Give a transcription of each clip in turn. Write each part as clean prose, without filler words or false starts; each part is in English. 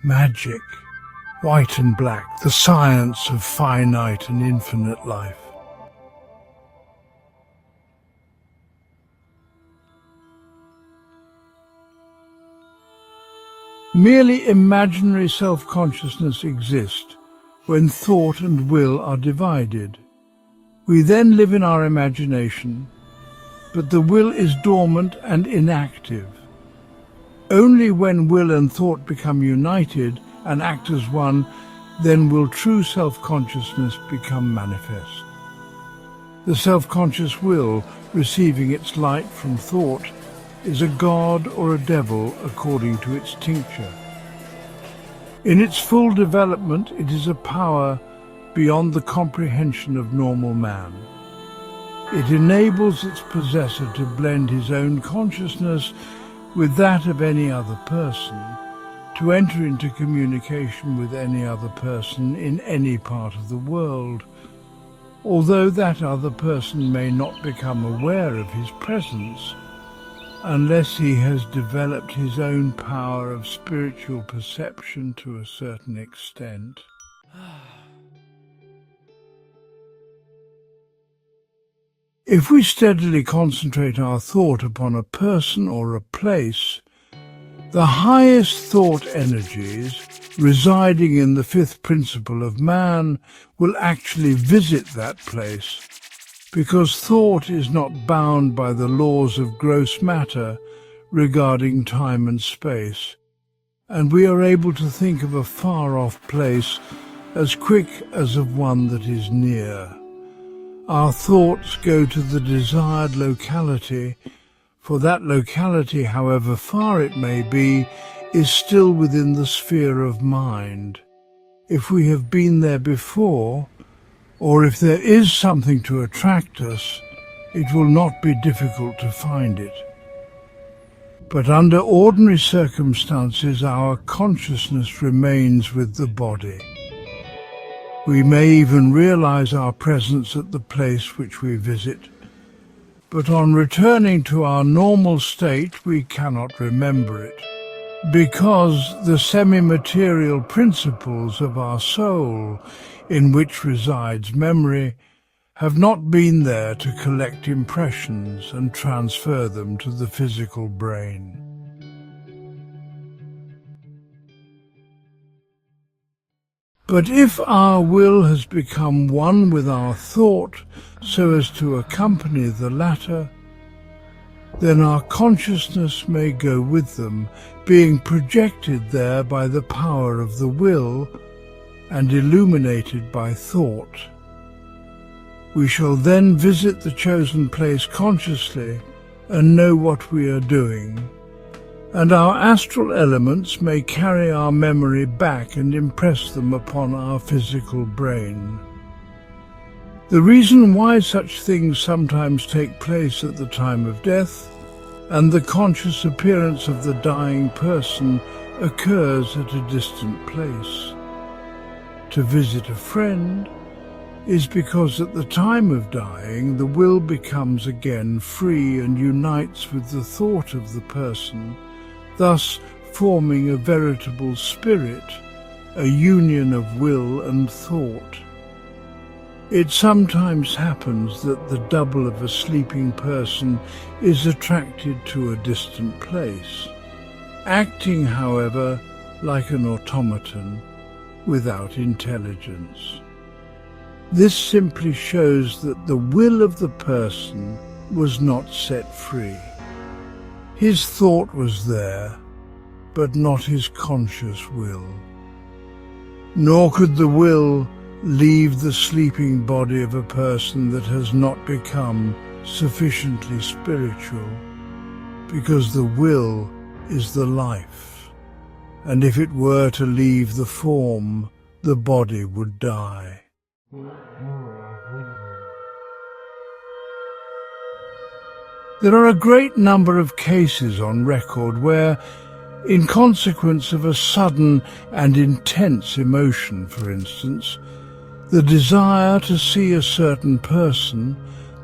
magic, white and black, the science of finite and infinite life. Merely imaginary self-consciousness exists when thought and will are divided. We then live in our imagination, but the will is dormant and inactive. Only when will and thought become united and act as one, then will true self-consciousness become manifest. The self-conscious will, receiving its light from thought, is a god or a devil according to its tincture. In its full development, it is a power beyond the comprehension of normal man. It enables its possessor to blend his own consciousness with that of any other person, to enter into communication with any other person in any part of the world, although that other person may not become aware of his presence unless he has developed his own power of spiritual perception to a certain extent. If we steadily concentrate our thought upon a person or a place, the highest thought energies residing in the fifth principle of man will actually visit that place, because thought is not bound by the laws of gross matter regarding time and space, and we are able to think of a far-off place as quick as of one that is near. Our thoughts go to the desired locality, for that locality, however far it may be, is still within the sphere of mind. If we have been there before, or if there is something to attract us, it will not be difficult to find it. But under ordinary circumstances, our consciousness remains with the body. We may even realize our presence at the place which we visit, but on returning to our normal state, we cannot remember it, because the semi-material principles of our soul, in which resides memory, have not been there to collect impressions and transfer them to the physical brain. But if our will has become one with our thought so as to accompany the latter, then our consciousness may go with them, being projected there by the power of the will and illuminated by thought. We shall then visit the chosen place consciously and know what we are doing, and our astral elements may carry our memory back and impress them upon our physical brain. The reason why such things sometimes take place at the time of death and the conscious appearance of the dying person occurs at a distant place. To visit a friend is because at the time of dying the will becomes again free and unites with the thought of the person, thus forming a veritable spirit, a union of will and thought. It sometimes happens that the double of a sleeping person is attracted to a distant place, acting, however, like an automaton, without intelligence. This simply shows that the will of the person was not set free. His thought was there, but not his conscious will. Nor could the will leave the sleeping body of a person that has not become sufficiently spiritual, because the will is the life, and if it were to leave the form, the body would die. There are a great number of cases on record where, in consequence of a sudden and intense emotion, for instance, the desire to see a certain person,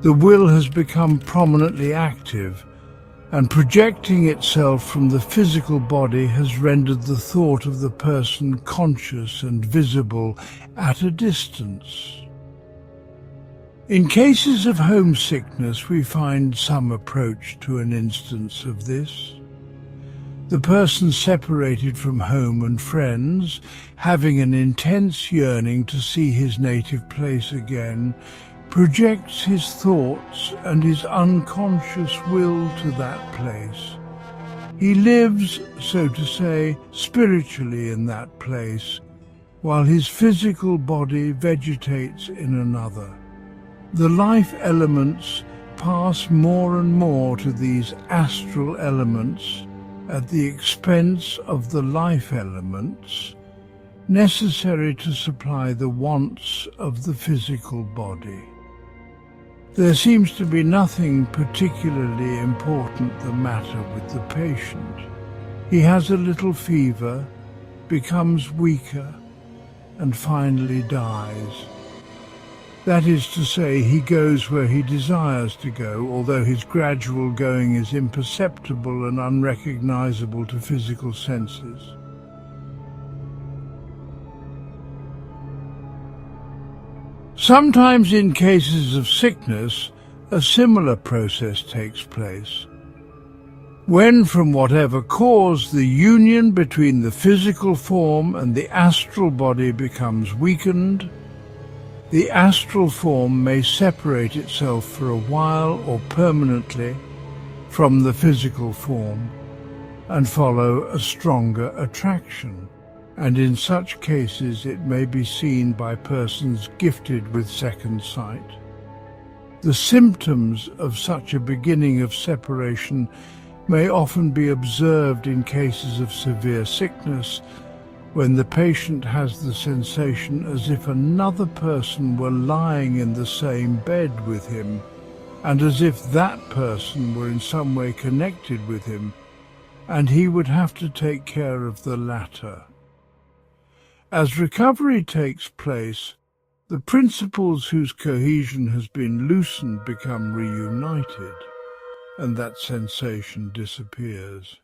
the will has become prominently active, and projecting itself from the physical body has rendered the thought of the person conscious and visible at a distance. In cases of homesickness, we find some approach to an instance of this. The person separated from home and friends, having an intense yearning to see his native place again, projects his thoughts and his unconscious will to that place. He lives, so to say, spiritually in that place, while his physical body vegetates in another. The life elements pass more and more to these astral elements at the expense of the life elements necessary to supply the wants of the physical body. There seems to be nothing particularly important the matter with the patient. He has a little fever, becomes weaker, and finally dies. That is to say, he goes where he desires to go, although his gradual going is imperceptible and unrecognizable to physical senses. Sometimes in cases of sickness, a similar process takes place. When, from whatever cause, the union between the physical form and the astral body becomes weakened, the astral form may separate itself for a while or permanently from the physical form and follow a stronger attraction. And in such cases it may be seen by persons gifted with second sight. The symptoms of such a beginning of separation may often be observed in cases of severe sickness, when the patient has the sensation as if another person were lying in the same bed with him, and as if that person were in some way connected with him, and he would have to take care of the latter. As recovery takes place, the principles whose cohesion has been loosened become reunited, and that sensation disappears.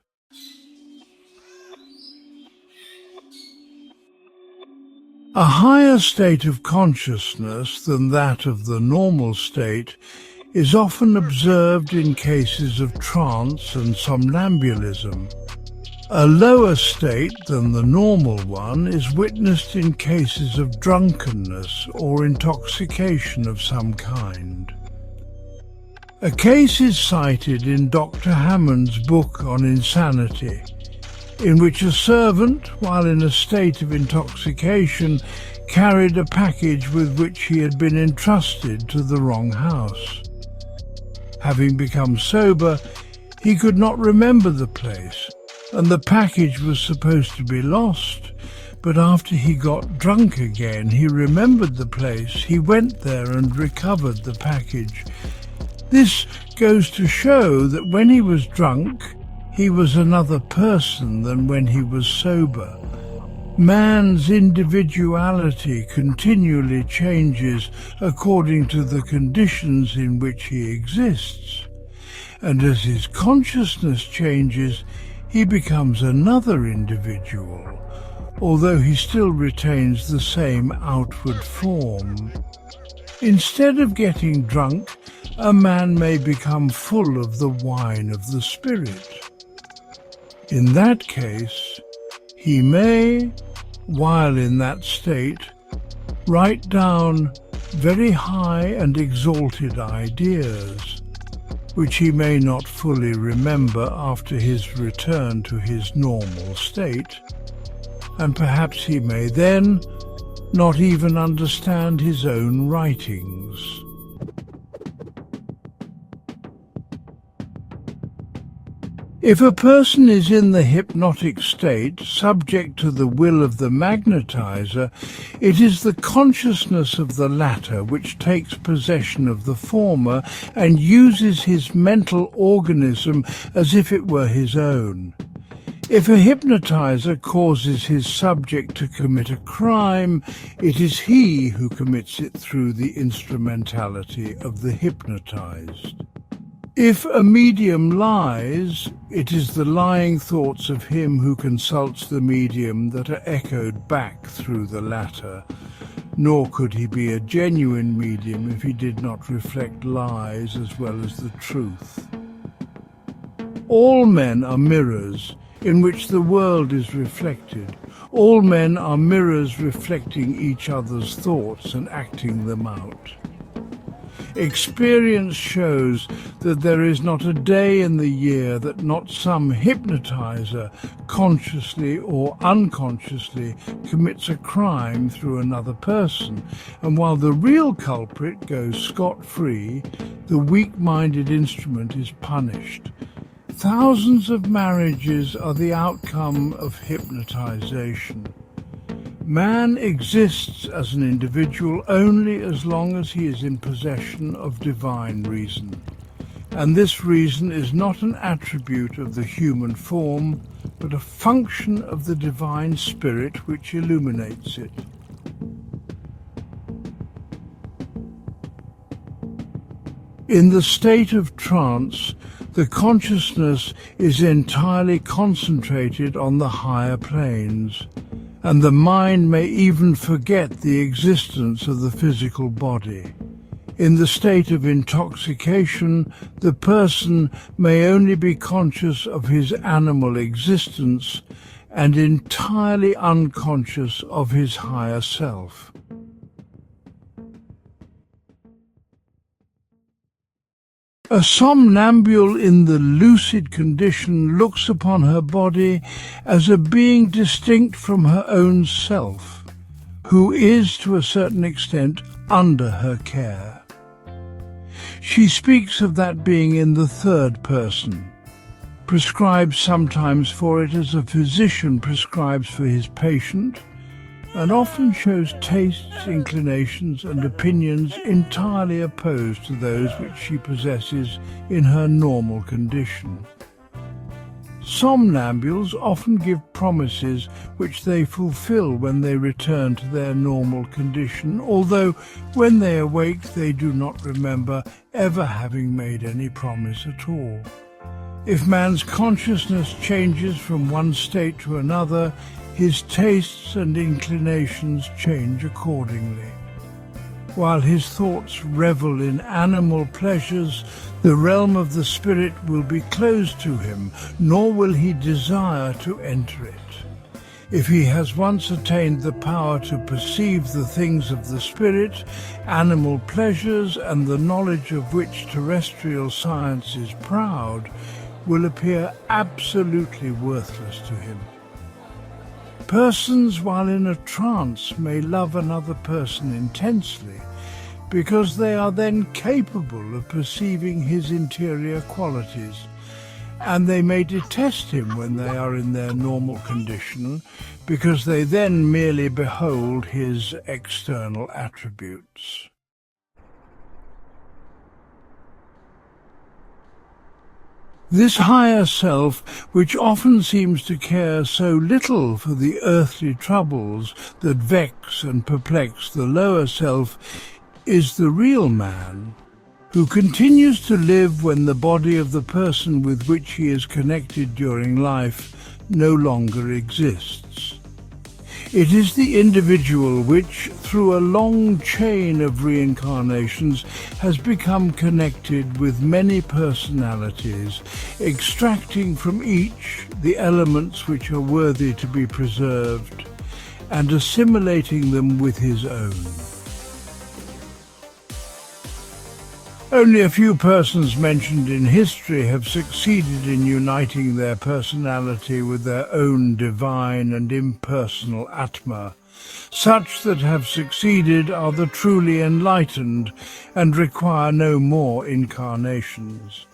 A higher state of consciousness than that of the normal state is often observed in cases of trance and somnambulism. A lower state than the normal one is witnessed in cases of drunkenness or intoxication of some kind. A case is cited in Dr. Hammond's book on insanity, in which a servant, while in a state of intoxication, carried a package with which he had been entrusted to the wrong house. Having become sober, he could not remember the place, and the package was supposed to be lost. But after he got drunk again, he remembered the place. He went there and recovered the package. This goes to show that when he was drunk, he was another person than when he was sober. Man's individuality continually changes according to the conditions in which he exists, and as his consciousness changes, he becomes another individual, although he still retains the same outward form. Instead of getting drunk, a man may become full of the wine of the Spirit. In that case, he may, while in that state, write down very high and exalted ideas, which he may not fully remember after his return to his normal state, and perhaps he may then not even understand his own writings. If a person is in the hypnotic state, subject to the will of the magnetizer, it is the consciousness of the latter which takes possession of the former and uses his mental organism as if it were his own. If a hypnotizer causes his subject to commit a crime, it is he who commits it through the instrumentality of the hypnotized. If a medium lies, it is the lying thoughts of him who consults the medium that are echoed back through the latter, nor could he be a genuine medium if he did not reflect lies as well as the truth. All men are mirrors in which the world is reflected. All men are mirrors reflecting each other's thoughts and acting them out. Experience shows that there is not a day in the year that not some hypnotizer, consciously or unconsciously, commits a crime through another person, and while the real culprit goes scot-free, the weak-minded instrument is punished. Thousands of marriages are the outcome of hypnotization. Man exists as an individual only as long as he is in possession of divine reason. And this reason is not an attribute of the human form, but a function of the divine spirit which illuminates it. In the state of trance, the consciousness is entirely concentrated on the higher planes, and the mind may even forget the existence of the physical body. In the state of intoxication, the person may only be conscious of his animal existence and entirely unconscious of his higher self. A somnambule in the lucid condition looks upon her body as a being distinct from her own self, who is, to a certain extent, under her care. She speaks of that being in the third person, prescribes sometimes for it as a physician prescribes for his patient, and often shows tastes, inclinations, and opinions entirely opposed to those which she possesses in her normal condition. Somnambules often give promises which they fulfill when they return to their normal condition, although when they awake they do not remember ever having made any promise at all. If man's consciousness changes from one state to another, his tastes and inclinations change accordingly. While his thoughts revel in animal pleasures, the realm of the spirit will be closed to him, nor will he desire to enter it. If he has once attained the power to perceive the things of the spirit, animal pleasures, and the knowledge of which terrestrial science is proud, will appear absolutely worthless to him. Persons, while in a trance, may love another person intensely because they are then capable of perceiving his interior qualities, and they may detest him when they are in their normal condition because they then merely behold his external attributes. This higher self, which often seems to care so little for the earthly troubles that vex and perplex the lower self, is the real man, who continues to live when the body of the person with which he is connected during life no longer exists. It is the individual which, through a long chain of reincarnations, has become connected with many personalities, extracting from each the elements which are worthy to be preserved, and assimilating them with his own. Only a few persons mentioned in history have succeeded in uniting their personality with their own divine and impersonal Atma. Such that have succeeded are the truly enlightened and require no more incarnations.